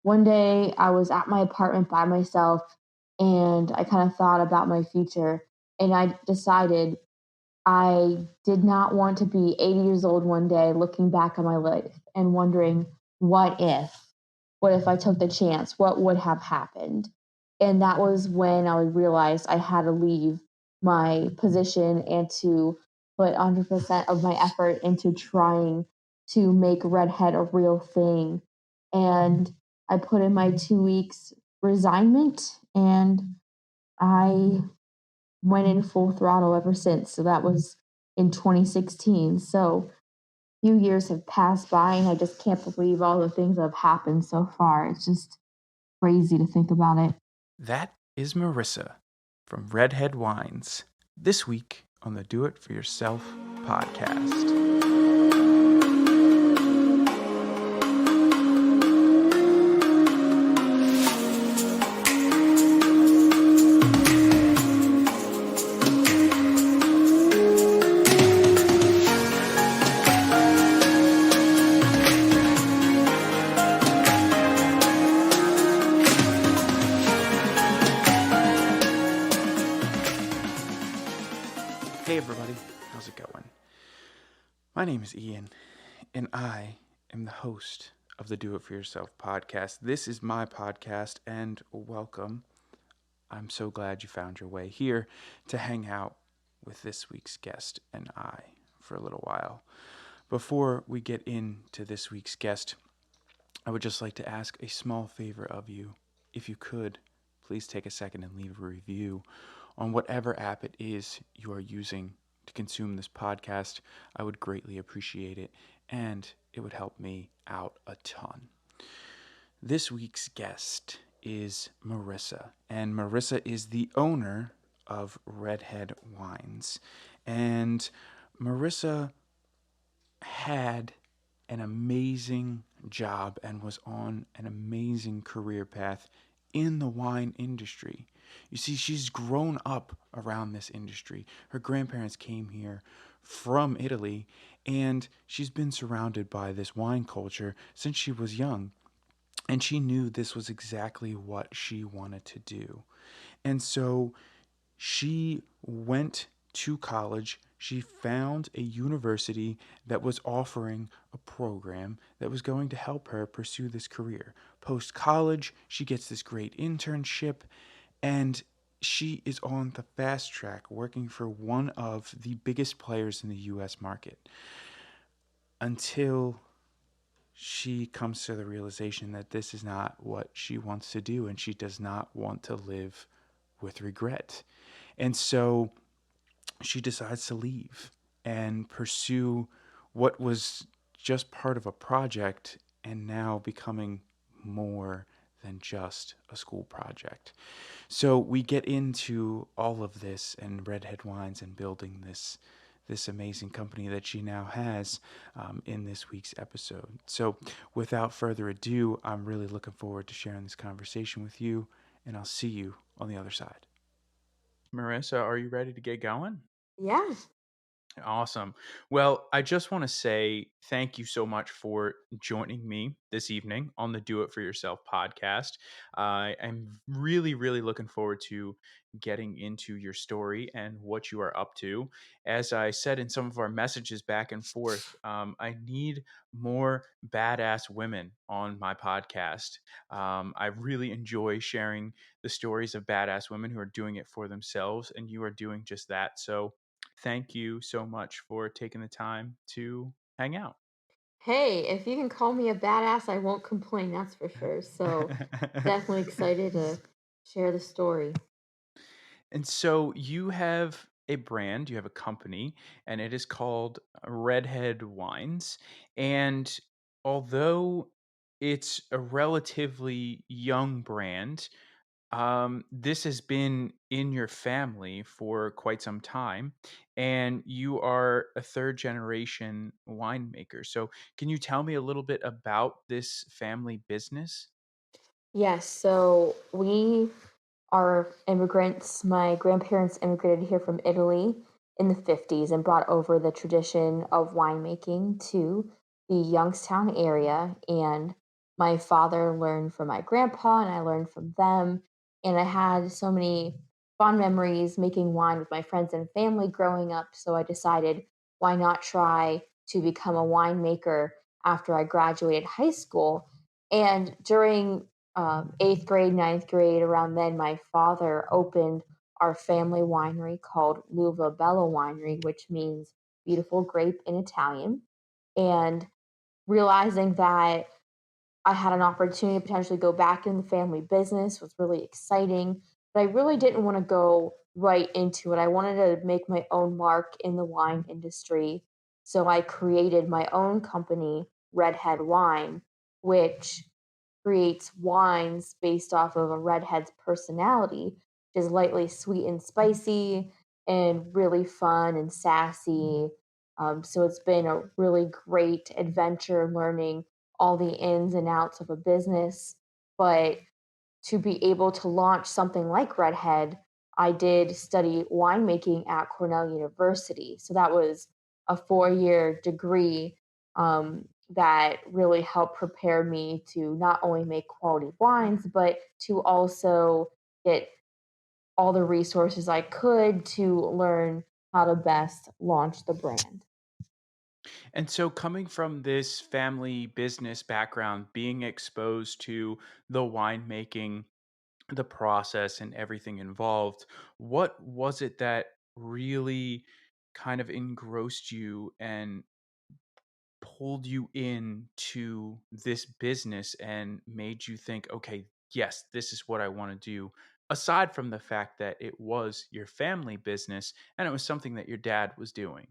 one day I was at my apartment by myself and I kind of thought about my future and I decided I did not want to be 80 years old one day looking back on my life and wondering, what if? What if I took the chance? What would have happened? And that was when I realized I had to leave my position and to put 100% of my effort into trying to make Redhead a real thing. And I put in my 2 weeks resignment and I went in full throttle ever since. So that was in 2016. So a few years have passed by, and I just can't believe all the things that have happened so far. It's just crazy to think about it. That is Marisa from Redhead Wines this week on the Do It For Yourself podcast. Hey everybody, how's it going? My name is Ian, and I am the host of the Do It For Yourself podcast. This is my podcast, and welcome. I'm so glad you found your way here to hang out with this week's guest and I for a little while. Before we get into this week's guest, I would just like to ask a small favor of you. If you could, please take a second and leave a review on whatever app it is you are using to consume this podcast. I would greatly appreciate it, and it would help me out a ton. This week's guest is Marisa, and Marisa is the owner of Redhead Wines. And Marisa had an amazing job and was on an amazing career path in the wine industry. You see, she's grown up around this industry. Her grandparents came here from Italy, and she's been surrounded by this wine culture since she was young. And she knew this was exactly what she wanted to do. And so she went to college. She found a university that was offering a program that was going to help her pursue this career. Post college, she gets this great internship, and she is on the fast track working for one of the biggest players in the US market until she comes to the realization that this is not what she wants to do, and she does not want to live with regret. And so she decides to leave and pursue what was just part of a project and now becoming more than just a school project. So we get into all of this and Redhead Wines and building this amazing company that she now has in this week's episode. So without further ado, I'm really looking forward to sharing this conversation with you, and I'll see you on the other side. Marissa, are you ready to get going? Yeah. Awesome. Well, I just want to say thank you so much for joining me this evening on the Do It For Yourself podcast. I'm really, really looking forward to getting into your story and what you are up to. As I said in some of our messages back and forth, I need more badass women on my podcast. I really enjoy sharing the stories of badass women who are doing it for themselves, and you are doing just that. So, thank you so much for taking the time to hang out. Hey, if you can call me a badass, I won't complain, that's for sure. So definitely excited to share the story. And so you have a brand, you have a company, and it is called Redhead Wines. And although it's a relatively young brand, this has been in your family for quite some time, and you are a third generation winemaker. So, can you tell me a little bit about this family business? Yes, so we are immigrants. My grandparents immigrated here from Italy in the 50s and brought over the tradition of winemaking to the Youngstown area. And my father learned from my grandpa and I learned from them. And I had so many fond memories making wine with my friends and family growing up. So I decided, why not try to become a winemaker after I graduated high school? And during eighth grade, ninth grade, around then, my father opened our family winery called L'Uva Bella Winery, which means beautiful grape in Italian. And realizing that I had an opportunity to potentially go back in the family business was really exciting, but I really didn't want to go right into it. I wanted to make my own mark in the wine industry. So I created my own company, Redhead Wine, which creates wines based off of a redhead's personality, which is lightly sweet and spicy and really fun and sassy. So it's been a really great adventure learning all the ins and outs of a business. But to be able to launch something like Redhead, I did study winemaking at Cornell University. So that was a 4 year degree that really helped prepare me to not only make quality wines, but to also get all the resources I could to learn how to best launch the brand. And so, coming from this family business background, being exposed to the winemaking, the process, and everything involved, what was it that really kind of engrossed you and pulled you into this business and made you think, okay, yes, this is what I want to do? Aside from the fact that it was your family business and it was something that your dad was doing.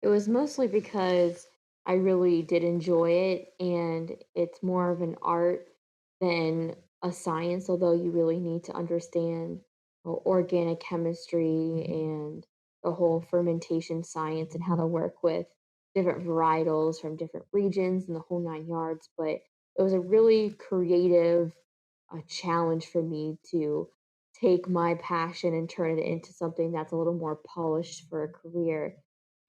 It was mostly because I really did enjoy it, and it's more of an art than a science, although you really need to understand organic chemistry and the whole fermentation science and how to work with different varietals from different regions and the whole 9 yards. But it was a really creative challenge for me to take my passion and turn it into something that's a little more polished for a career.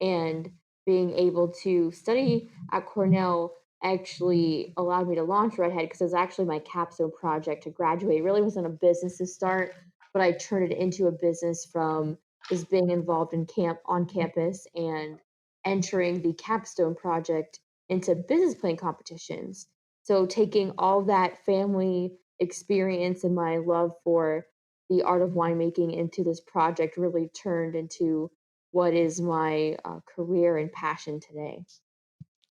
And being able to study at Cornell actually allowed me to launch Redhead because it was actually my capstone project to graduate. It really wasn't a business to start, but I turned it into a business from just being involved in camp on campus and entering the capstone project into business plan competitions. So taking all that family experience and my love for the art of winemaking into this project really turned into what is my career and passion today.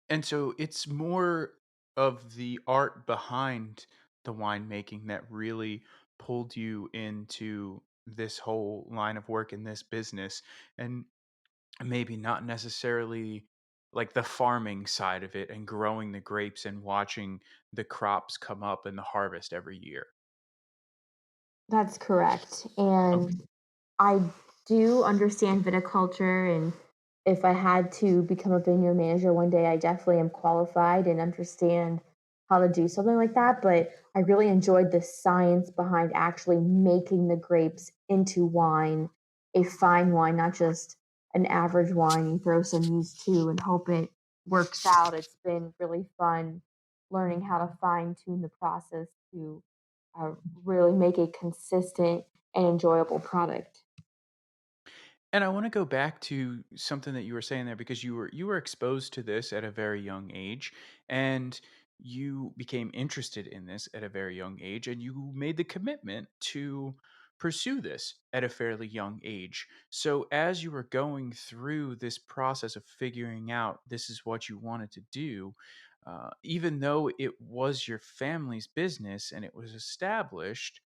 And so it's more of the art behind the winemaking that really pulled you into this whole line of work in this business, and maybe not necessarily like the farming side of it and growing the grapes and watching the crops come up and the harvest every year. That's correct. Okay. And I do understand viticulture, and if I had to become a vineyard manager one day, I definitely am qualified and understand how to do something like that. But I really enjoyed the science behind actually making the grapes into wine, a fine wine, not just an average wine you throw some yeast to and hope it works out. It's been really fun learning how to fine tune the process to really make a consistent and enjoyable product. And I want to go back to something that you were saying there, because you were exposed to this at a very young age, and you became interested in this at a very young age, and you made the commitment to pursue this at a fairly young age. So as you were going through this process of figuring out this is what you wanted to do, even though it was your family's business and it was established,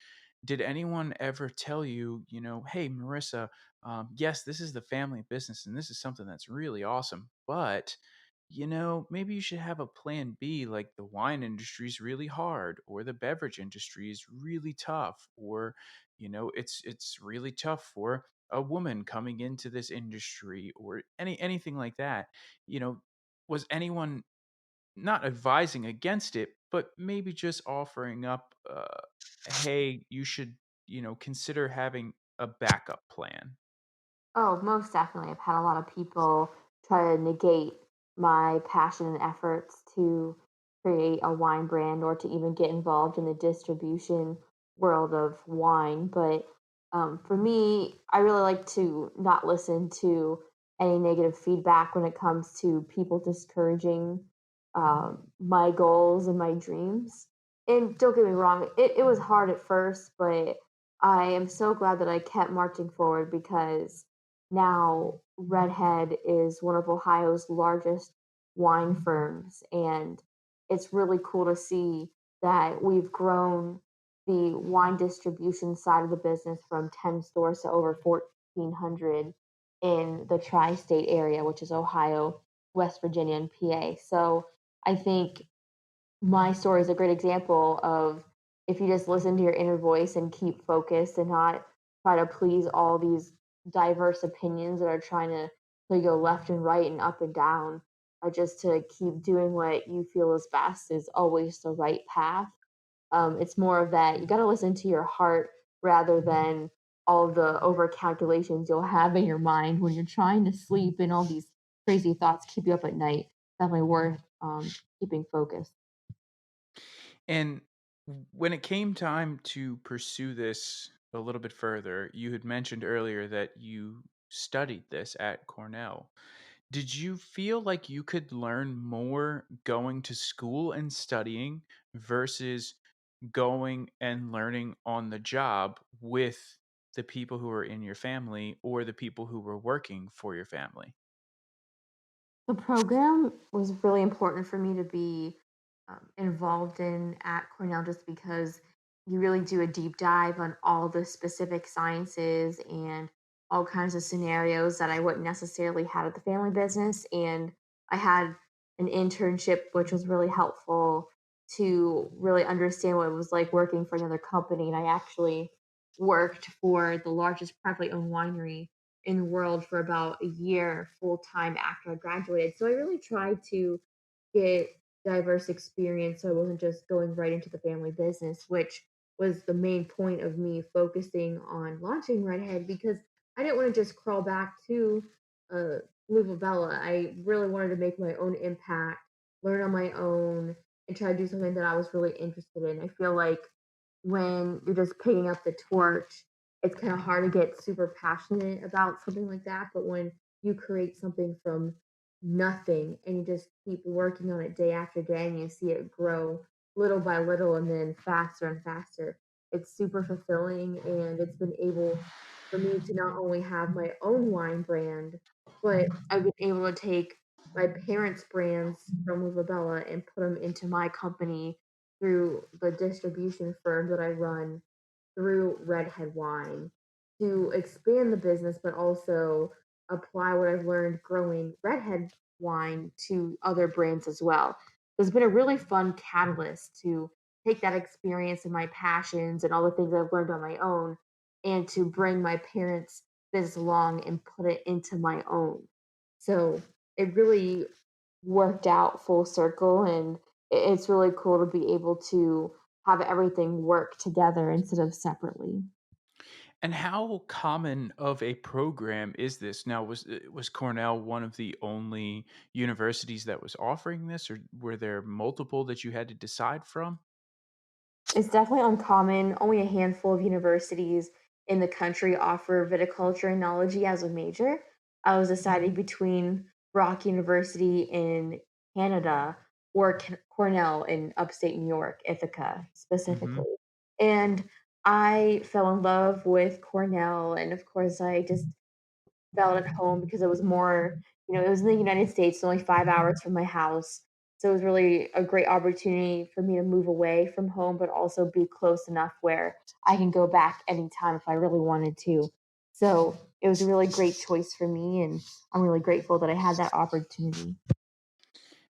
did anyone ever tell you, hey, Marissa, yes, this is the family business and this is something that's really awesome, but maybe you should have a plan B, like the wine industry is really hard or the beverage industry is really tough, or it's really tough for a woman coming into this industry, or anything like that. You know, was anyone not advising against it, but maybe just offering up, hey, you should, consider having a backup plan? Oh, most definitely. I've had a lot of people try to negate my passion and efforts to create a wine brand or to even get involved in the distribution world of wine. But for me, I really like to not listen to any negative feedback when it comes to people discouraging my goals and my dreams. And don't get me wrong, it was hard at first, but I am so glad that I kept marching forward because now Redhead is one of Ohio's largest wine firms. And it's really cool to see that we've grown the wine distribution side of the business from 10 stores to over 1,400 in the tri state area, which is Ohio, West Virginia, and PA. So I think my story is a great example of if you just listen to your inner voice and keep focused and not try to please all these diverse opinions that are trying to go left and right and up and down, just to keep doing what you feel is best is always the right path. It's more of that you got to listen to your heart rather than all the over calculations you'll have in your mind when you're trying to sleep and all these crazy thoughts keep you up at night. Definitely worth keeping focused. And when it came time to pursue this a little bit further, you had mentioned earlier that you studied this at Cornell. Did you feel like you could learn more going to school and studying versus going and learning on the job with the people who are in your family or the people who were working for your family? The program was really important for me to be involved in at Cornell just because you really do a deep dive on all the specific sciences and all kinds of scenarios that I wouldn't necessarily have at the family business. And I had an internship, which was really helpful to really understand what it was like working for another company. And I actually worked for the largest privately owned winery in the world for about a year full time after I graduated. So I really tried to get diverse experience so I wasn't just going right into the family business, which was the main point of me focusing on launching Redhead because I didn't want to just crawl back to uh, Louisville Bella. I really wanted to make my own impact, learn on my own, and try to do something that I was really interested in. I feel like when you're just picking up the torch, it's kind of hard to get super passionate about something like that. But when you create something from nothing and you just keep working on it day after day and you see it grow little by little and then faster and faster, it's super fulfilling. And it's been able for me to not only have my own wine brand, but I've been able to take my parents' brands from Uvabella and put them into my company through the distribution firm that I run through Redhead Wine to expand the business, but also apply what I've learned growing Redhead Wine to other brands as well. It's been a really fun catalyst to take that experience and my passions and all the things I've learned on my own and to bring my parents' business along and put it into my own. So it really worked out full circle and it's really cool to be able to have everything work together instead of separately. And how common of a program is this? Now, was Cornell one of the only universities that was offering this, or were there multiple that you had to decide from? It's definitely uncommon. Only a handful of universities in the country offer viticulture and enology as a major. I was deciding between Brock University in Canada or Cornell in upstate New York, Ithaca Hmm. specifically. And I fell in love with Cornell. And of course, I just felt at home because it was more, it was in the United States, only 5 hours from my house. So it was really a great opportunity for me to move away from home, but also be close enough where I can go back anytime if I really wanted to. So it was a really great choice for me, and I'm really grateful that I had that opportunity.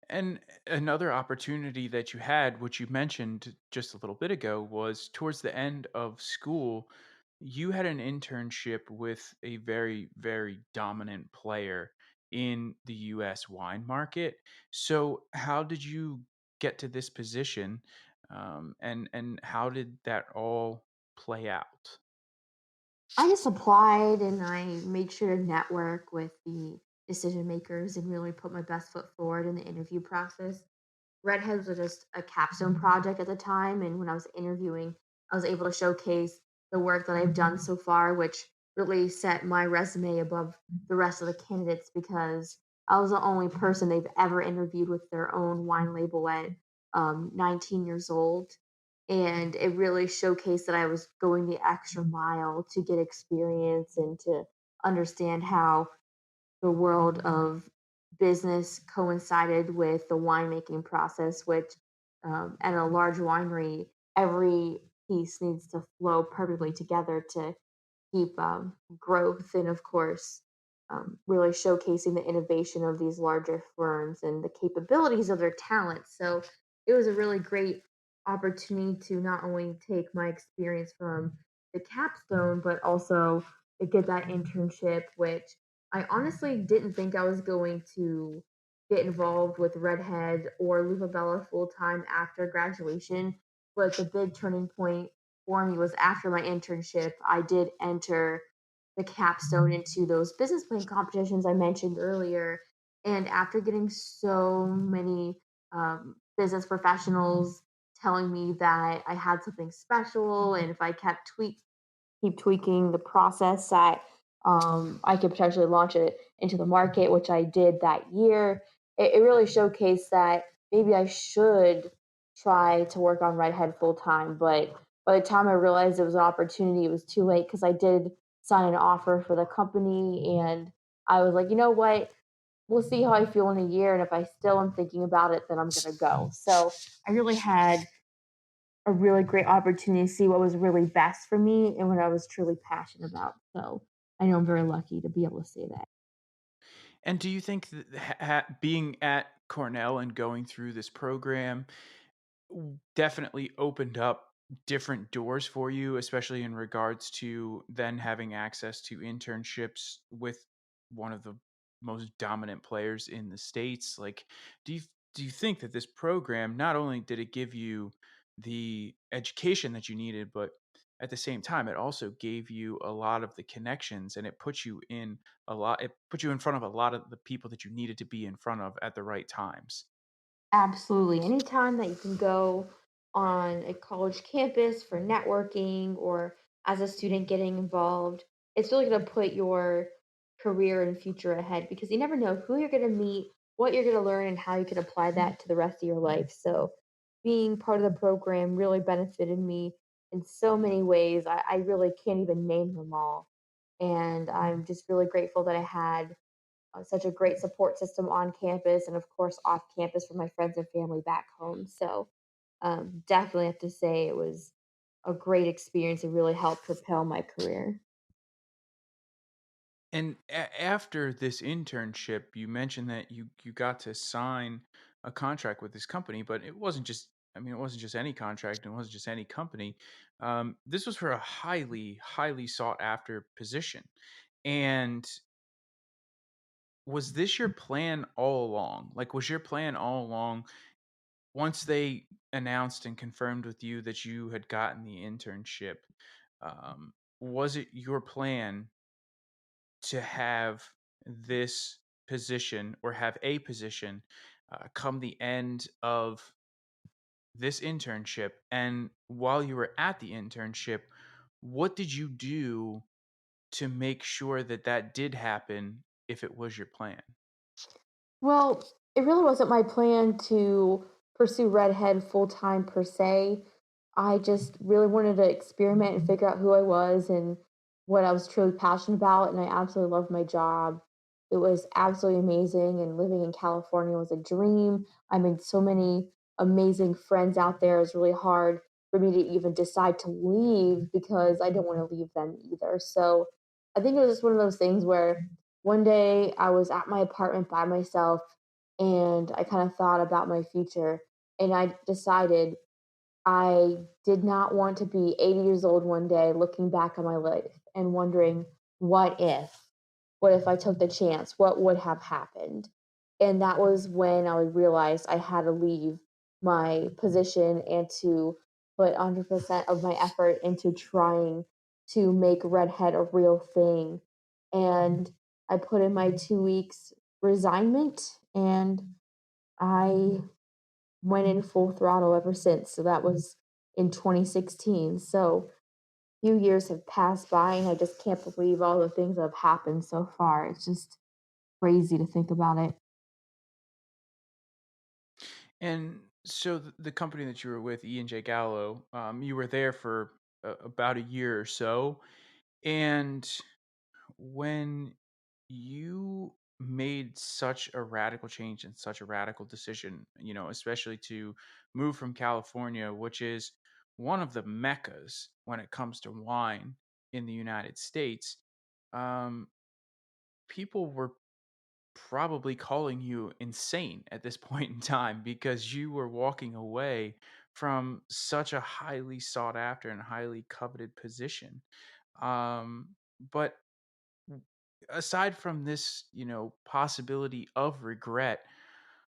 And another opportunity that you had, which you mentioned just a little bit ago, was towards the end of school, you had an internship with a very, very dominant player in the US wine market. So, how did you get to this position? And how did that all play out? I just applied and I made sure to network with the decision makers and really put my best foot forward in the interview process. Redheads was just a capstone project at the time, and when I was interviewing, I was able to showcase the work that I've done so far, which really set my resume above the rest of the candidates because I was the only person they've ever interviewed with their own wine label at 19 years old. And it really showcased that I was going the extra mile to get experience and to understand how the world of business coincided with the winemaking process, which at a large winery, every piece needs to flow perfectly together to keep growth and, of course, really showcasing the innovation of these larger firms and the capabilities of their talent. So it was a really great opportunity to not only take my experience from the capstone, but also to get that internship, which I honestly didn't think I was going to get involved with Redhead or Luvabella full time after graduation. But the big turning point for me was after my internship, I did enter the capstone into those business plan competitions I mentioned earlier. And after getting so many business professionals telling me that I had something special, and if I keep tweaking the process that I could potentially launch it into the market, which I did that year. It really showcased that maybe I should try to work on Redhead full time. But by the time I realized it was an opportunity, it was too late because I did sign an offer for the company. And I was like, you know what? We'll see how I feel in a year. And if I still am thinking about it, then I'm going to go. So I really had a really great opportunity to see what was really best for me and what I was truly passionate about. So I know I'm very lucky to be able to say that. And do you think that being at Cornell and going through this program definitely opened up different doors for you, especially in regards to then having access to internships with one of the most dominant players in the states? Like, do you do you think that this program not only did it give you the education that you needed, but at the same time, it also gave you a lot of the connections and it put you in it put you in front of a lot of the people that you needed to be in front of at the right times. Absolutely. Anytime that you can go on a college campus for networking or as a student getting involved, it's really going to put your career and future ahead because you never know who you're going to meet, what you're going to learn, and how you can apply that to the rest of your life. So, being part of the program really benefited me in so many ways. I really can't even name them all. And I'm just really grateful that I had such a great support system on campus and of course off campus for my friends and family back home. So definitely have to say it was a great experience and really helped propel my career. And after this internship, you mentioned that you got to sign a contract with this company, but it wasn't just. I mean, it wasn't just any contract, and it wasn't just any company. This was for a highly sought after position. And was this your plan all along? Like, was your plan all along once they announced and confirmed with you that you had gotten the internship? Was it your plan to have this position or have a position come the end of this internship? And while you were at the internship, what did you do to make sure that that did happen if it was your plan? Well, it really wasn't my plan to pursue Redhead full time per se. I just really wanted to experiment and figure out who I was and what I was truly passionate about. And I absolutely loved my job. It was absolutely amazing. And living in California was a dream. I made so many amazing friends out there. It was really hard for me to even decide to leave because I didn't want to leave them either. So I think it was just one of those things where one day I was at my apartment by myself and I kind of thought about my future and I decided I did not want to be 80 years old one day looking back on my life and wondering, what if? What if I took the chance? What would have happened? And that was when I realized I had to leave my position and to put 100% of my effort into trying to make Redhead a real thing. And I put in my 2 weeks resignment and I went in full throttle ever since. So that was in 2016. So few years have passed by, and I just can't believe all the things that have happened so far. It's just crazy to think about it. And so the company that you were with, E&J Gallo, you were there for about a year or so. And when you made such a radical change and such a radical decision, especially to move from California, which is one of the meccas when it comes to wine in the United States, um, people were probably calling you insane at this point in time because you were walking away from such a highly sought after and highly coveted position. But aside from this, possibility of regret,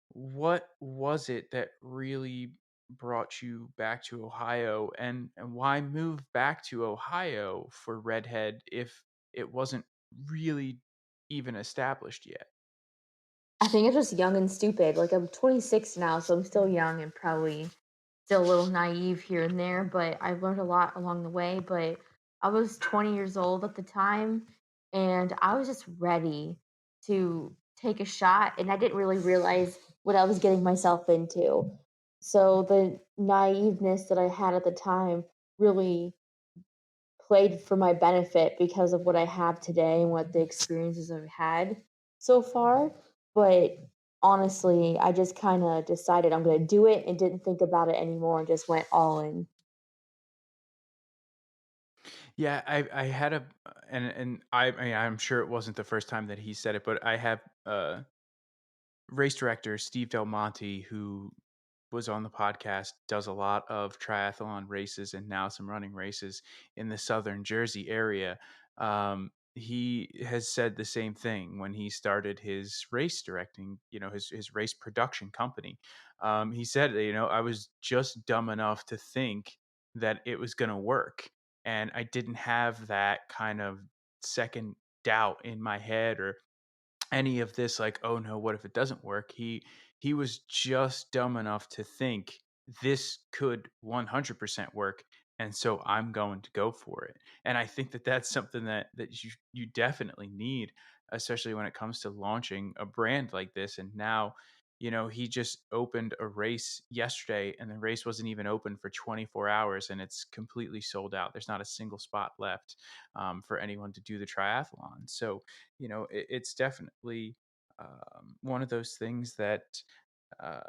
what was it that really brought you back to Ohio, and why move back to Ohio for Redhead if it wasn't really even established yet? I think I'm just young and stupid. Like, I'm 26 now, so I'm still young and probably still a little naive here and there, but I've learned a lot along the way. But I was 20 years old at the time, and I was just ready to take a shot, and I didn't really realize what I was getting myself into. So the naiveness that I had at the time really played for my benefit because of what I have today and what the experiences I've had so far. But honestly, I just kind of decided I'm going to do it and didn't think about it anymore and just went all in. Yeah, I had a and I'm sure it wasn't the first time that he said it, but I have race director Steve Del Monte, who was on the podcast, does a lot of triathlon races and now some running races in the southern Jersey area. He has said the same thing when he started his race directing, his race production company. He said, I was just dumb enough to think that it was going to work. And I didn't have that kind of second doubt in my head or any of this like, oh no, what if it doesn't work. He was just dumb enough to think this could 100% work, and so I'm going to go for it. And I think that that's something that you definitely need, especially when it comes to launching a brand like this. And now, he just opened a race yesterday, and the race wasn't even open for 24 hours, and it's completely sold out. There's not a single spot left for anyone to do the triathlon. So it's definitely one of those things that uh,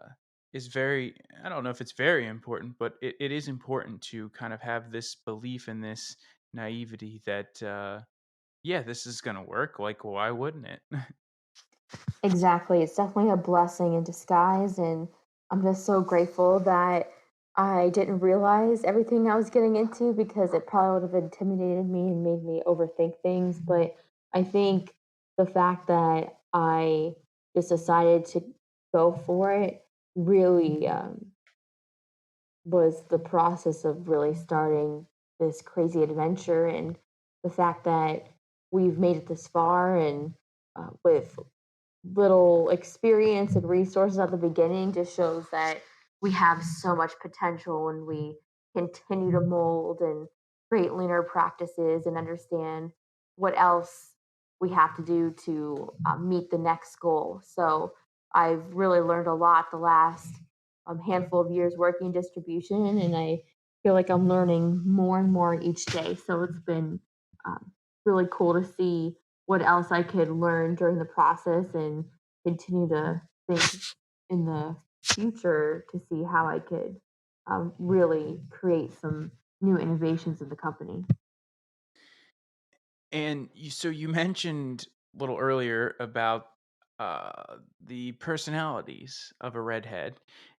is very, I don't know if it's very important, but it is important to kind of have this belief in this naivety that, yeah, this is going to work. Like, why wouldn't it? Exactly. It's definitely a blessing in disguise. And I'm just so grateful that I didn't realize everything I was getting into because it probably would have intimidated me and made me overthink things. But I think the fact that I just decided to go for it really was the process of really starting this crazy adventure. And the fact that we've made it this far and with little experience and resources at the beginning just shows that we have so much potential when we continue to mold and create leaner practices and understand what else we have to do to meet the next goal. So I've really learned a lot the last handful of years working distribution, and I feel like I'm learning more and more each day. So it's been um, really cool to see what else I could learn during the process and continue to think in the future to see how I could really create some new innovations in the company. And so you mentioned a little earlier about the personalities of a redhead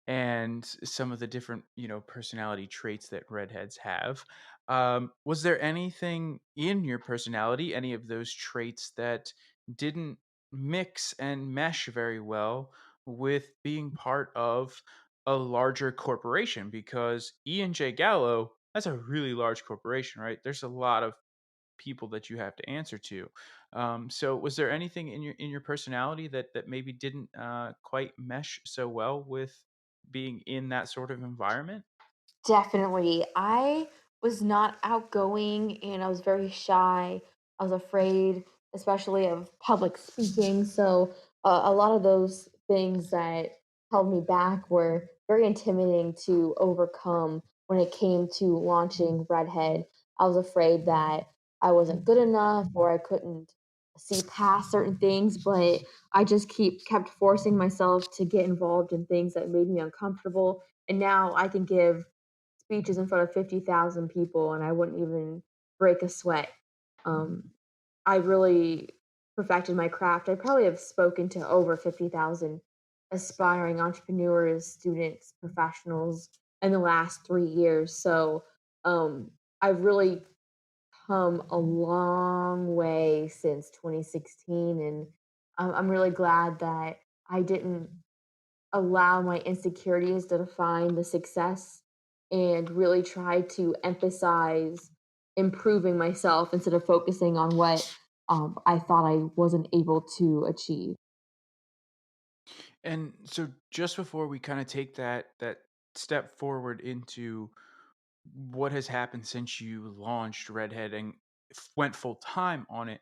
and some of the different, personality traits that redheads have. Was there anything in your personality, any of those traits that didn't mix and mesh very well with being part of a larger corporation? Because E&J Gallo, that's a really large corporation, right? There's a lot of people that you have to answer to. So was there anything in your personality that maybe didn't quite mesh so well with being in that sort of environment? Definitely. I was not outgoing and I was very shy. I was afraid, especially of public speaking. So, a lot of those things that held me back were very intimidating to overcome when it came to launching Redhead. I was afraid that I wasn't good enough or I couldn't see past certain things, but I just kept forcing myself to get involved in things that made me uncomfortable. And now I can give speeches in front of 50,000 people and I wouldn't even break a sweat. Um, I really perfected my craft. I probably have spoken to over 50,000 aspiring entrepreneurs, students, professionals in the last 3 years. So I've really come a long way since 2016. And I'm really glad that I didn't allow my insecurities to define the success and really try to emphasize improving myself instead of focusing on what I thought I wasn't able to achieve. And so just before we kind of take that step forward into what has happened since you launched Redhead and went full time on it,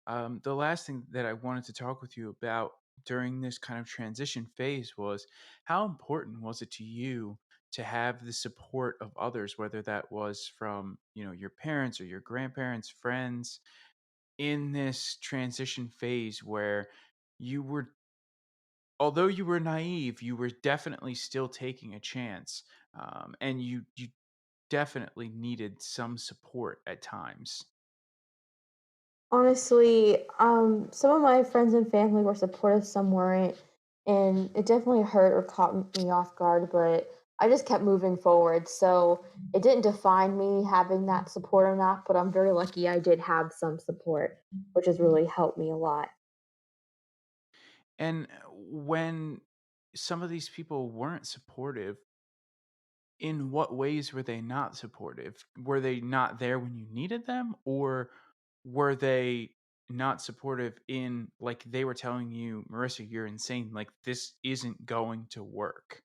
the last thing that I wanted to talk with you about during this kind of transition phase was how important was it to you to have the support of others, whether that was from your parents or your grandparents, friends, in this transition phase where you were although you were naive, you were definitely still taking a chance, and you definitely needed some support at times. Honestly, some of my friends and family were supportive, some weren't, and it definitely hurt or caught me off guard, but I just kept moving forward. So it didn't define me having that support or not, but I'm very lucky I did have some support, which has really helped me a lot. And when some of these people weren't supportive, in what ways were they not supportive? Were they not there when you needed them, or were they not supportive in, like, they were telling you, Marissa, you're insane, like this isn't going to work?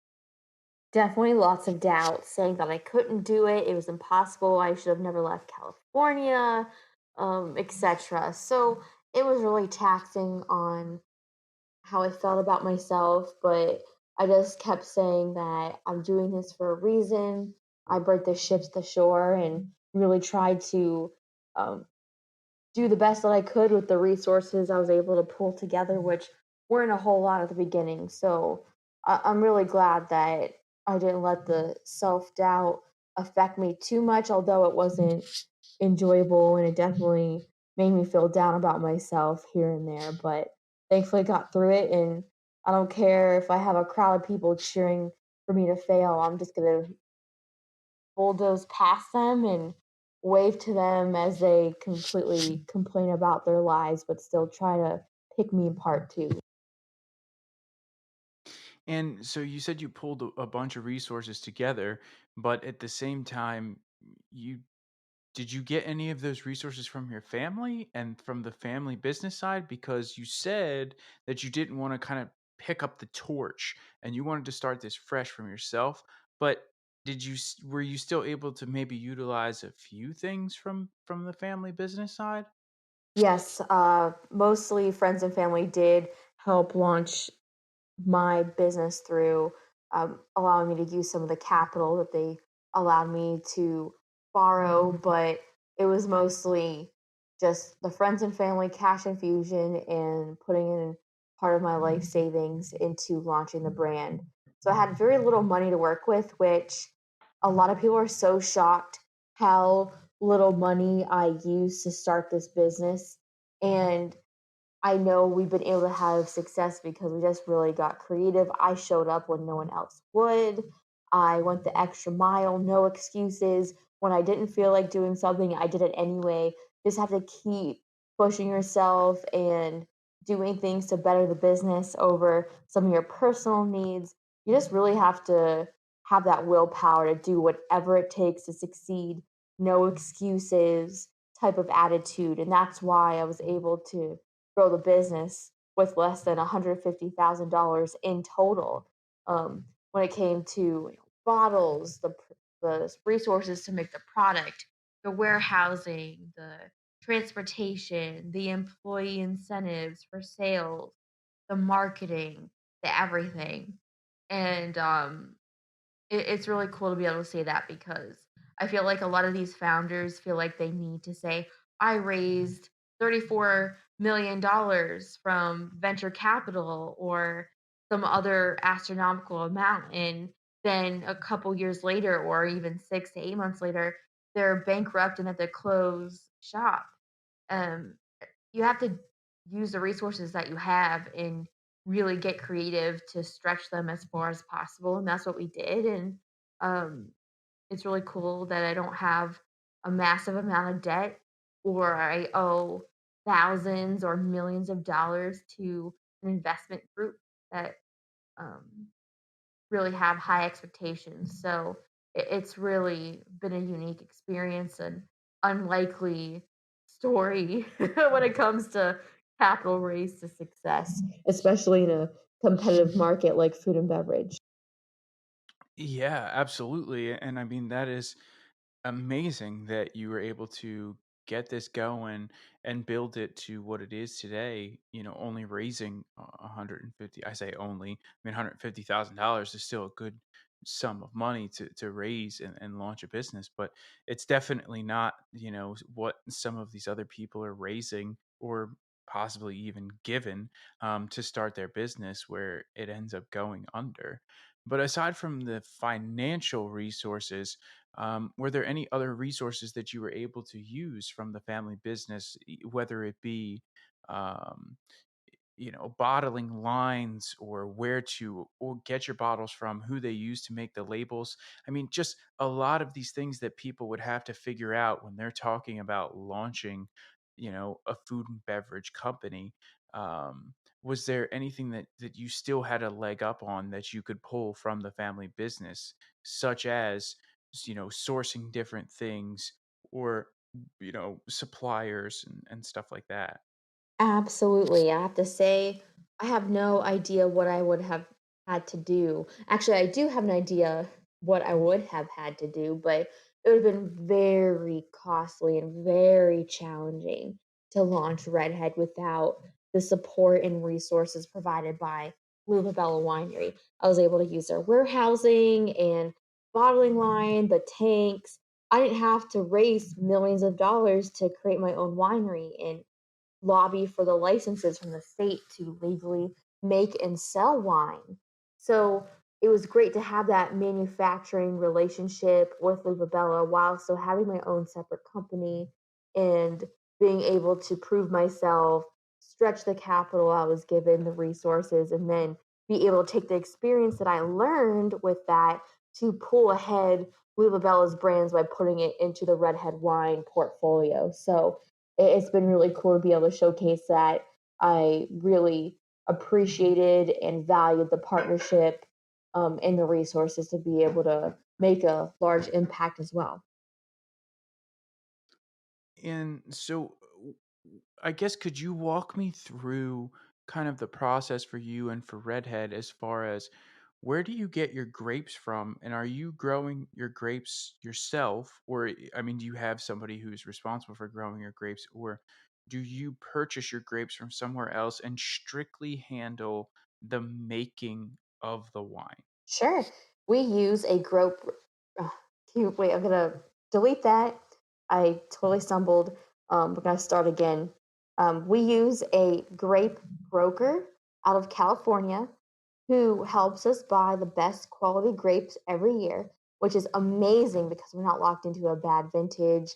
Definitely lots of doubt, saying that I couldn't do it, it was impossible, I should have never left California, etc. So it was really taxing on how I felt about myself, but I just kept saying that I'm doing this for a reason. I brought the ships to shore and really tried to um, do the best that I could with the resources I was able to pull together, which weren't a whole lot at the beginning. So I'm really glad that I didn't let the self doubt affect me too much, although it wasn't enjoyable and it definitely made me feel down about myself here and there. But thankfully, I got through it. And I don't care if I have a crowd of people cheering for me to fail, I'm just going to bulldoze past them and wave to them as they completely complain about their lives, but still try to pick me apart too. And so you said you pulled a bunch of resources together, but at the same time, you did you get any of those resources from your family and from the family business side? Because you said that you didn't want to kind of pick up the torch and you wanted to start this fresh from yourself. But were you still able to maybe utilize a few things from the family business side? Yes, mostly friends and family did help launch my business through allowing me to use some of the capital that they allowed me to borrow, but it was mostly just the friends and family cash infusion and putting in part of my life savings into launching the brand. So I had very little money to work with, which a lot of people are so shocked how little money I used to start this business. And I know we've been able to have success because we just really got creative. I showed up when no one else would. I went the extra mile, no excuses. When I didn't feel like doing something, I did it anyway. Just have to keep pushing yourself and doing things to better the business over some of your personal needs. You just really have to have that willpower to do whatever it takes to succeed. No excuses type of attitude. And that's why I was able to grow the business with less than $150,000 in total. when it came to bottles, the resources to make the product, the warehousing, the transportation, the employee incentives for sales, the marketing, the everything. And it's really cool to be able to say that because I feel like a lot of these founders feel like they need to say, I raised $34 million from venture capital or some other astronomical amount. And then a couple years later, or even 6 to 8 months later, they're bankrupt and have to close shop. Um, you have to use the resources that you have and really get creative to stretch them as far as possible, and that's what we did, and, um, it's really cool that I don't have a massive amount of debt or I owe thousands or millions of dollars to an investment group that, um really have high expectations. So it's really been a unique experience and unlikely story when it comes to capital raise to success, especially in a competitive market like food and beverage. Yeah, absolutely. And I mean, that is amazing that you were able to get this going and build it to what it is today, only raising 150, I say only, I mean, $150,000 is still a good sum of money to raise and launch a business, but it's definitely not, what some of these other people are raising or possibly even given to start their business where it ends up going under. But aside from the financial resources, were there any other resources that you were able to use from the family business, whether it be, um, bottling lines or where to or get your bottles from, who they use to make the labels? I mean, just a lot of these things that people would have to figure out when they're talking about launching, a food and beverage company. Was there anything that you still had a leg up on that you could pull from the family business, such as sourcing different things or suppliers and stuff like that? Absolutely. I have to say, I have no idea what I would have had to do. Actually, I do have an idea what I would have had to do, but it would have been very costly and very challenging to launch Redhead without the support and resources provided by Bella Winery. I was able to use their warehousing and bottling line, the tanks. I didn't have to raise millions of dollars to create my own winery. And lobby for the licenses from the state to legally make and sell wine. So it was great to have that manufacturing relationship with Bella while still having my own separate company and being able to prove myself, stretch the capital I was given, the resources, and then be able to take the experience that I learned with that to pull ahead Bella's brands by putting it into the Redhead Wine portfolio. So it's been really cool to be able to showcase that. I really appreciated and valued the partnership and the resources to be able to make a large impact as well. And so, I guess could you walk me through kind of the process for you and for Redhead as far as where do you get your grapes from? And are you growing your grapes yourself? Or, I mean, do you have somebody who's responsible for growing your grapes? Or do you purchase your grapes from somewhere else and strictly handle the making of the wine? Sure. We use a grope. Wait, I'm gonna delete that. I totally stumbled. We're gonna start again. We use a grape broker out of California who helps us buy the best quality grapes every year, which is amazing because we're not locked into a bad vintage.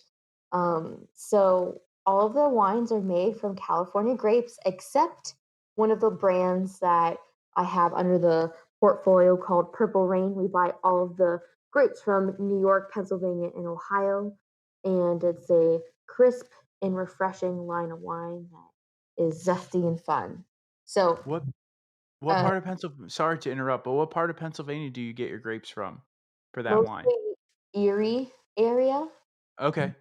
So all of the wines are made from California grapes, except one of the brands that I have under the portfolio called Purple Rain. We buy all of the grapes from New York, Pennsylvania, and Ohio, and it's a crisp and refreshing line of wine that is zesty and fun. So, What what uh, part of Pennsylvania? Sorry to interrupt, but what part of Pennsylvania do you get your grapes from for that wine? mostly Erie area. Okay.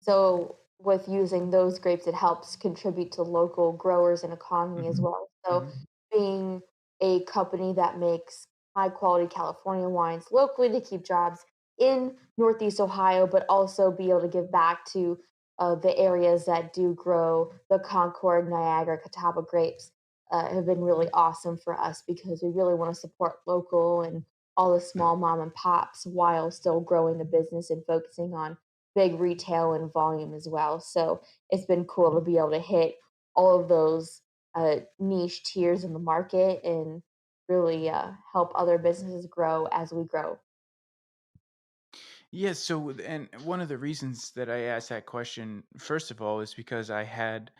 So with using those grapes, it helps contribute to local growers and economy as Hmm. well. So Hmm. being a company that makes high quality California wines locally to keep jobs in Northeast Ohio, but also be able to give back to the areas that do grow the Concord, Niagara, Catawba grapes. Have been really awesome for us because we really want to support local and all the small mom and pops while still growing the business and focusing on big retail and volume as well. So it's been cool to be able to hit all of those niche tiers in the market and really help other businesses grow as we grow. Yes, so and one of the reasons that I asked that question, first of all, is because I had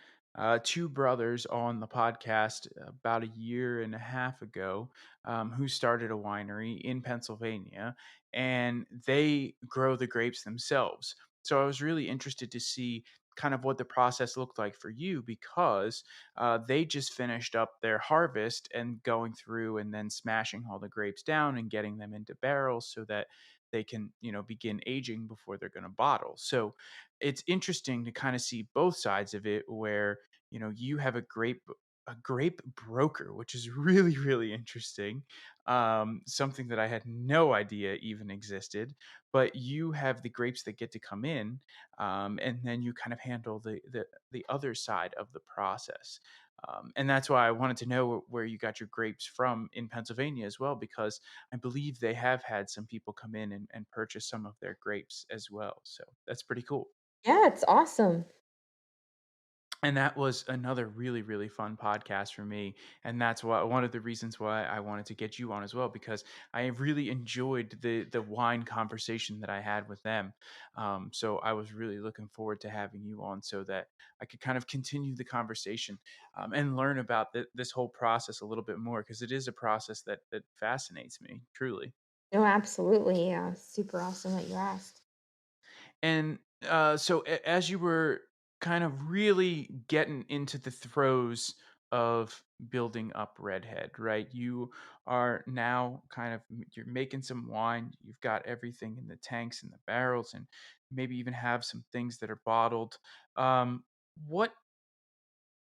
two brothers on the podcast about a year and a half ago who started a winery in Pennsylvania, and they grow the grapes themselves. So I was really interested to see kind of what the process looked like for you because they just finished up their harvest and going through and then smashing all the grapes down and getting them into barrels so that they can, begin aging before they're going to bottle. So it's interesting to kind of see both sides of it where, you have a grape broker, which is really, really interesting. Something that I had no idea even existed. But you have the grapes that get to come in, and then you kind of handle the other side of the process. And that's why I wanted to know where you got your grapes from in Pennsylvania as well, because I believe they have had some people come in and purchase some of their grapes as well. So that's pretty cool. Yeah, it's awesome. And that was another really, really fun podcast for me. And that's why one of the reasons why I wanted to get you on as well, because I really enjoyed the wine conversation that I had with them. So I was really looking forward to having you on so that I could kind of continue the conversation and learn about this whole process a little bit more, because it is a process that fascinates me, truly. No, absolutely. Yeah, super awesome that you asked. And so, as you were kind of really getting into the throes of building up Redhead, right? You are now kind of you're making some wine. You've got everything in the tanks and the barrels, and maybe even have some things that are bottled. What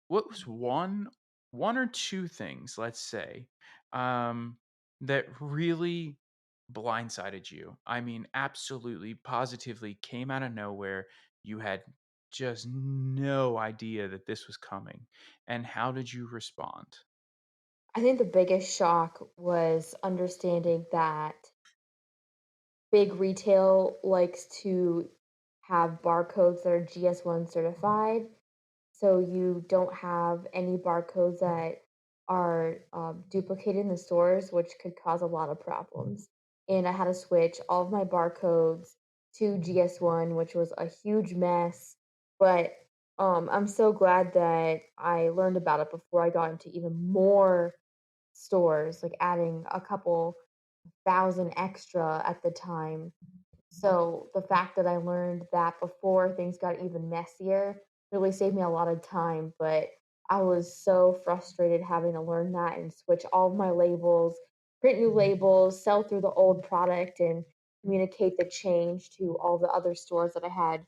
was one or two things, let's say, um, that really blindsided you? I mean, absolutely, positively came out of nowhere. You had just no idea that this was coming. And how did you respond? I think the biggest shock was understanding that big retail likes to have barcodes that are GS1 certified. So you don't have any barcodes that are duplicated in the stores, which could cause a lot of problems. And I had to switch all of my barcodes to GS1, which was a huge mess. But I'm so glad that I learned about it before I got into even more stores, like adding a couple thousand extra at the time. So the fact that I learned that before things got even messier really saved me a lot of time. But I was so frustrated having to learn that and switch all of my labels, print new labels, sell through the old product, and communicate the change to all the other stores that I had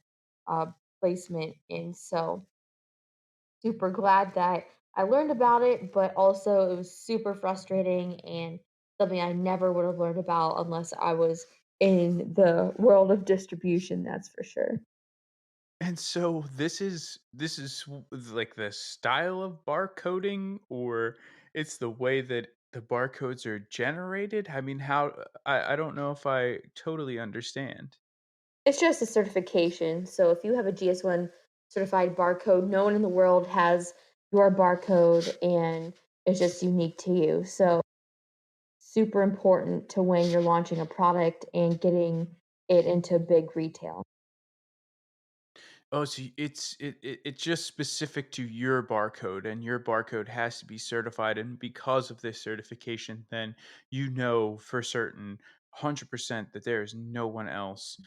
uh, placement in. So super glad that I learned about it, but also it was super frustrating and something I never would have learned about unless I was in the world of distribution, that's for sure. And so like the style of barcoding, or it's the way that the barcodes are generated? I mean, how I don't know if I totally understand. It's just a certification. So if you have a GS1 certified barcode, no one in the world has your barcode and it's just unique to you. So super important to when you're launching a product and getting it into big retail. Oh, so it's just specific to your barcode, and your barcode has to be certified, and because of this certification, then you know for certain, 100% that there is no one else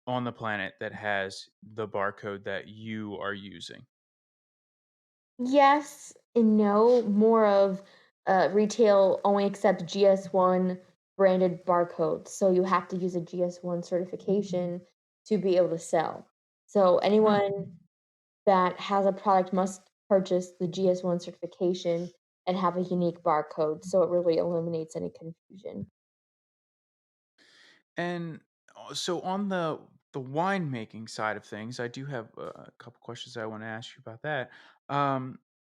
on the planet that has the barcode that you are using. Yes and no, more of retail only accept GS1 branded barcodes. So you have to use a GS1 certification to be able to sell. So Hmm. anyone that has a product must purchase the GS1 certification. and have a unique barcode. So it really eliminates any confusion. And so on the winemaking side of things, I do have a couple questions I want to ask you about that.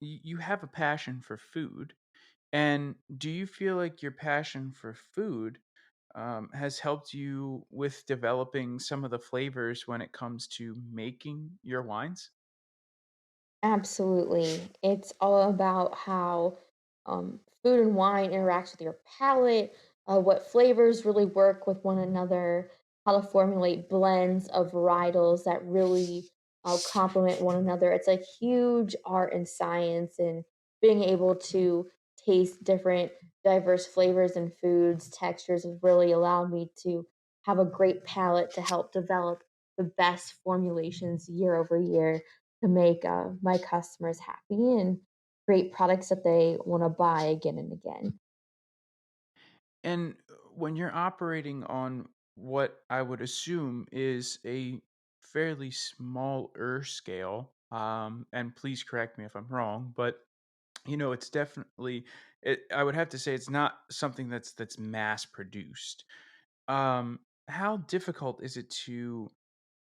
You have a passion for food, and do you feel like your passion for food has helped you with developing some of the flavors when it comes to making your wines? Absolutely. It's all about how food and wine interacts with your palate, what flavors really work with one another, how to formulate blends of varietals that really complement one another. It's a huge art and science, and being able to taste different, diverse flavors and foods, textures has really allowed me to have a great palate to help develop the best formulations year over year to make my customers happy and create products that they want to buy again and again. And when you're operating on what I would assume is a fairly smaller scale, and please correct me if I'm wrong, but it's definitely I would have to say it's not something that's mass produced. How difficult is it to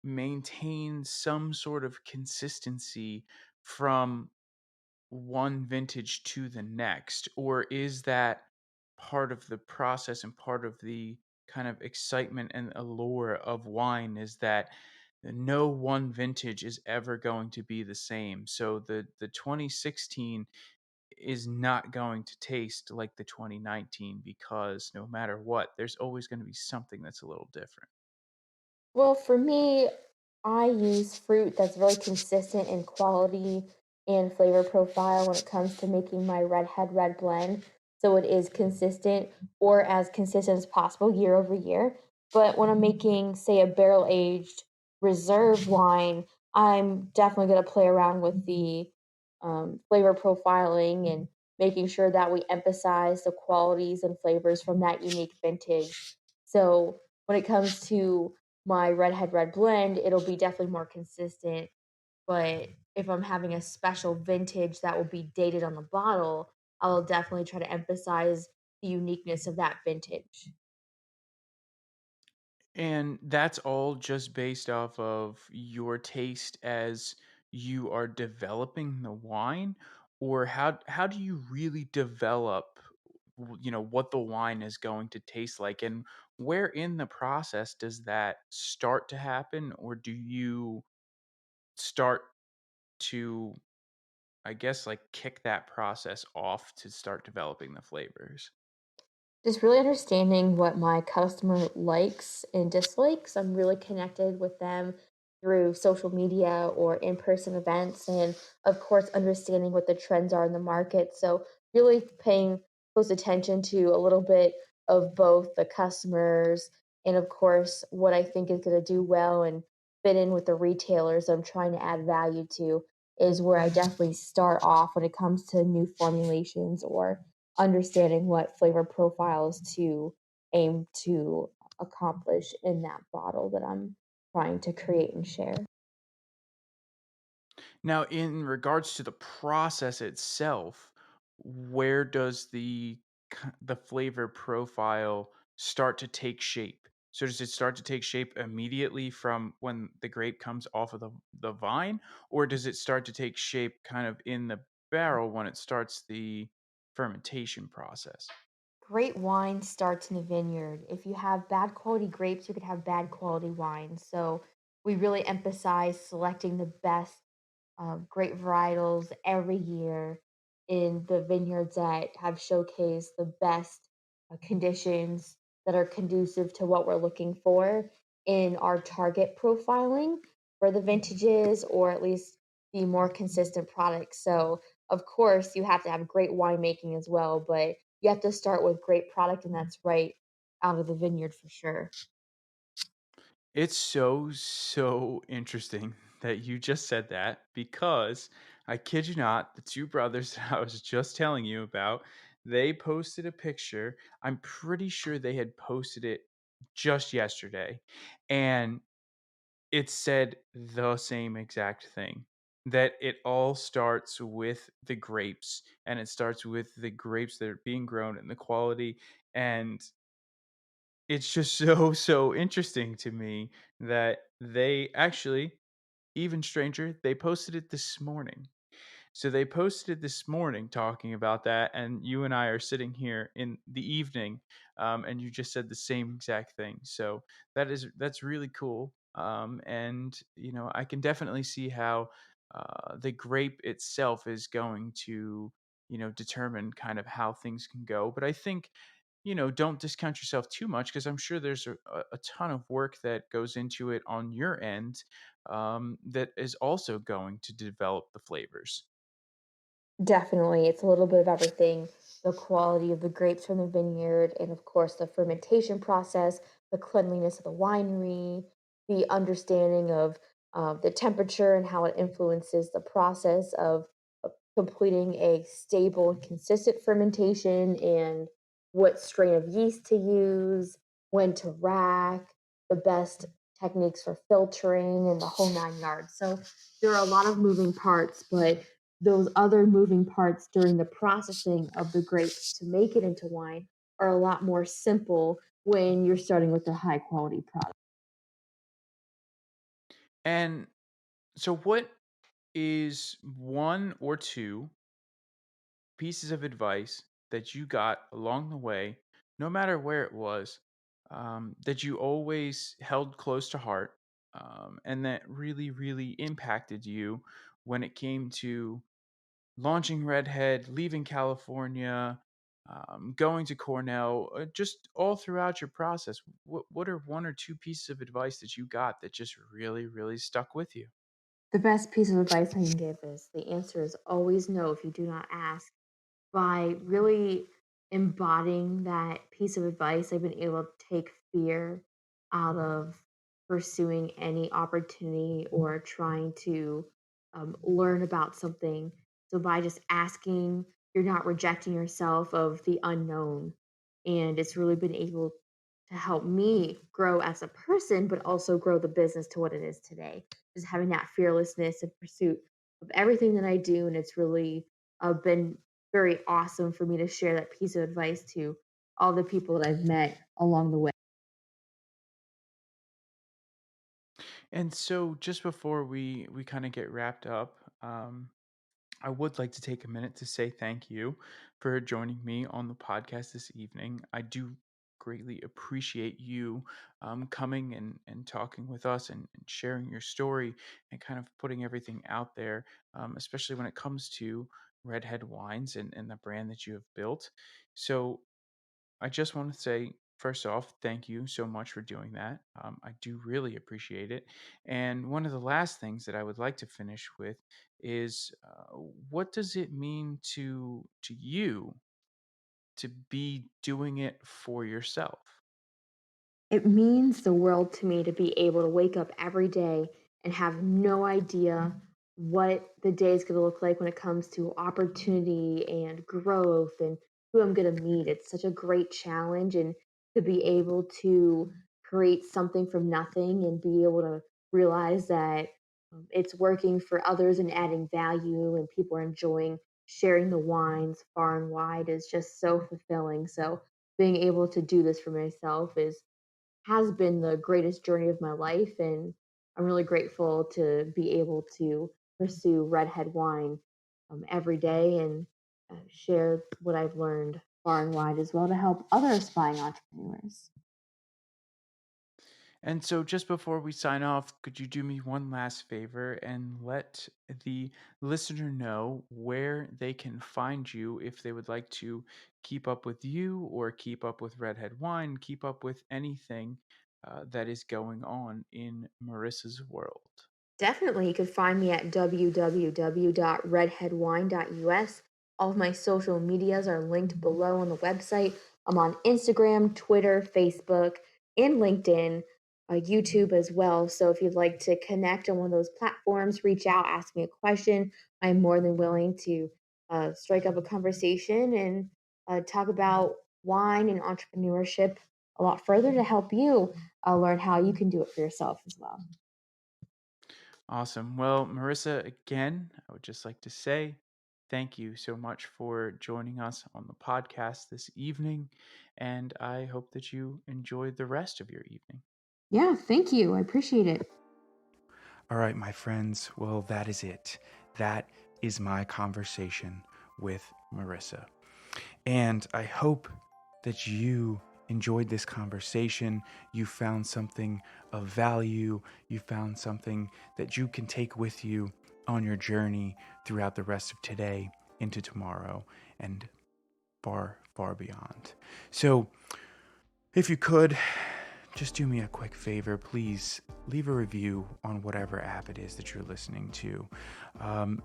maintain some sort of consistency from one vintage to the next, or is that part of the process and part of the kind of excitement and allure of wine is that no one vintage is ever going to be the same. So the 2016 is not going to taste like the 2019 because no matter what, there's always going to be something that's a little different. Well, for me, I use fruit that's really consistent in quality and flavor profile when it comes to making my Redhead Red blend. So it is consistent or as consistent as possible year over year. But when I'm making, say, a barrel aged reserve wine, I'm definitely going to play around with the flavor profiling and making sure that we emphasize the qualities and flavors from that unique vintage. So when it comes to my Redhead Red blend, it'll be definitely more consistent. But if I'm having a special vintage that will be dated on the bottle, I'll definitely try to emphasize the uniqueness of that vintage. And that's all just based off of your taste as you are developing the wine, or how do you really develop what the wine is going to taste like, and where in the process does that start to happen, or do you start to, I guess, like, kick that process off to start developing the flavors? Just really understanding what my customer likes and dislikes. I'm really connected with them through social media or in person events. And of course, understanding what the trends are in the market. So, really paying close attention to a little bit of both the customers and, of course, what I think is going to do well and fit in with the retailers I'm trying to add value to is where I definitely start off when it comes to new formulations or understanding what flavor profiles to aim to accomplish in that bottle that I'm trying to create and share. Now, in regards to the process itself, where does the flavor profile start to take shape? So does it start to take shape immediately from when the grape comes off of the vine, or does it start to take shape kind of in the barrel when it starts the fermentation process? Great wine starts in the vineyard. If you have bad quality grapes, you could have bad quality wine. So we really emphasize selecting the best great varietals every year in the vineyards that have showcased the best conditions that are conducive to what we're looking for in our target profiling for the vintages or at least the more consistent products. So, of course, you have to have great winemaking as well, but you have to start with great product, and that's right out of the vineyard for sure. It's so interesting that you just said that because I kid you not, the two brothers that I was just telling you about, they posted a picture. I'm pretty sure they had posted it just yesterday, and it said the same exact thing. that it all starts with the grapes, and it starts with the grapes that are being grown and the quality. And it's just so interesting to me that they actually, even stranger, they posted it this morning. So they posted it this morning talking about that, and you and I are sitting here in the evening, and you just said the same exact thing. So that's really cool, and I can definitely see how the grape itself is going to determine kind of how things can go. But I think don't discount yourself too much, because I'm sure there's a ton of work that goes into it on your end, that is also going to develop the flavors. Definitely, it's a little bit of everything. The quality of the grapes from the vineyard, and of course, the fermentation process, the cleanliness of the winery, the understanding of the temperature and how it influences the process of completing a stable and consistent fermentation, and what strain of yeast to use, when to rack, the best techniques for filtering, and the whole nine yards. So, there are a lot of moving parts, but those other moving parts during the processing of the grapes to make it into wine are a lot more simple when you're starting with a high quality product. And so, what is one or two pieces of advice that you got along the way, no matter where it was, that you always held close to heart, and that really impacted you when it came to launching Redhead, leaving California, going to Cornell, just all throughout your process? What are one or two pieces of advice that you got that just really stuck with you? The best piece of advice I can give is the answer is always no if you do not ask. By really embodying that piece of advice, I've been able to take fear out of pursuing any opportunity or trying to learn about something. So by just asking, you're not rejecting yourself of the unknown. And it's really been able to help me grow as a person, but also grow the business to what it is today. Just having that fearlessness and pursuit of everything that I do. And it's really been very awesome for me to share that piece of advice to all the people that I've met along the way. And so, just before we kind of get wrapped up, I would like to take a minute to say thank you for joining me on the podcast this evening. I do greatly appreciate you coming and talking with us, and sharing your story, and kind of putting everything out there, especially when it comes to Redhead Wines and the brand that you have built. So, I just want to say, first off, thank you so much for doing that. I do really appreciate it. And one of the last things that I would like to finish with is, what does it mean to you to be doing it for yourself? It means the world to me to be able to wake up every day and have no idea what the day is going to look like when it comes to opportunity and growth and who I'm going to meet. It's such a great challenge, and to be able to create something from nothing and be able to realize that it's working for others and adding value, and people are enjoying sharing the wines far and wide is just so fulfilling. So being able to do this for myself is has been the greatest journey of my life, and I'm really grateful to be able to pursue Redhead Wine every day, and share what I've learned far and wide as well to help other aspiring entrepreneurs. And so, just before we sign off, could you do me one last favor and let the listener know where they can find you if they would like to keep up with you, or keep up with Redhead Wine, keep up with anything that is going on in Marissa's world? Definitely, you can find me at www.redheadwine.us. All of my social medias are linked below on the website. I'm on Instagram, Twitter, Facebook, and LinkedIn, YouTube as well. So if you'd like to connect on one of those platforms, reach out, ask me a question. I'm more than willing to strike up a conversation and talk about wine and entrepreneurship a lot further to help you learn how you can do it for yourself as well. Awesome. Well, Marissa, again, I would just like to say thank you so much for joining us on the podcast this evening, and I hope that you enjoyed the rest of your evening. Yeah, thank you. I appreciate it. All right, my friends. Well, that is it. That is my conversation with Marissa. And I hope that you enjoyed this conversation. You found something of value. You found something that you can take with you on your journey throughout the rest of today into tomorrow and far, far beyond. So, if you could, just do me a quick favor, please leave a review on whatever app it is that you're listening to.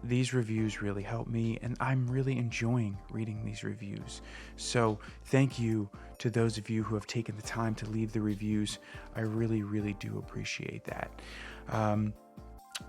These reviews really help me, and I'm really enjoying reading these reviews. So thank you to those of you who have taken the time to leave the reviews. I really, really do appreciate that.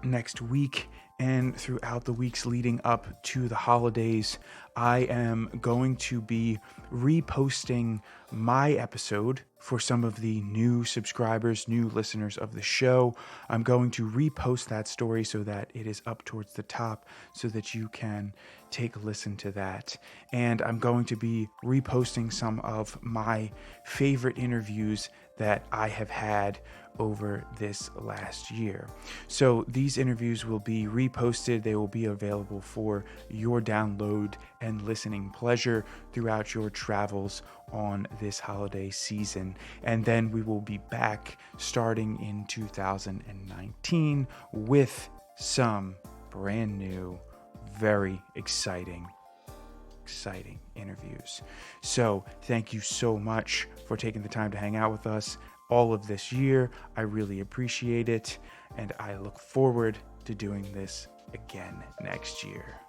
Next week and throughout the weeks leading up to the holidays, I am going to be reposting my episode for some of the new subscribers, new listeners of the show. I'm going to repost that story so that it is up towards the top so that you can take a listen to that. And I'm going to be reposting some of my favorite interviews that I have had over this last year. So these interviews will be reposted. They will be available for your download and listening pleasure throughout your travels on this holiday season. And then we will be back starting in 2019 with some brand new, very exciting interviews. So thank you so much for taking the time to hang out with us all of this year. I really appreciate it, and I look forward to doing this again next year.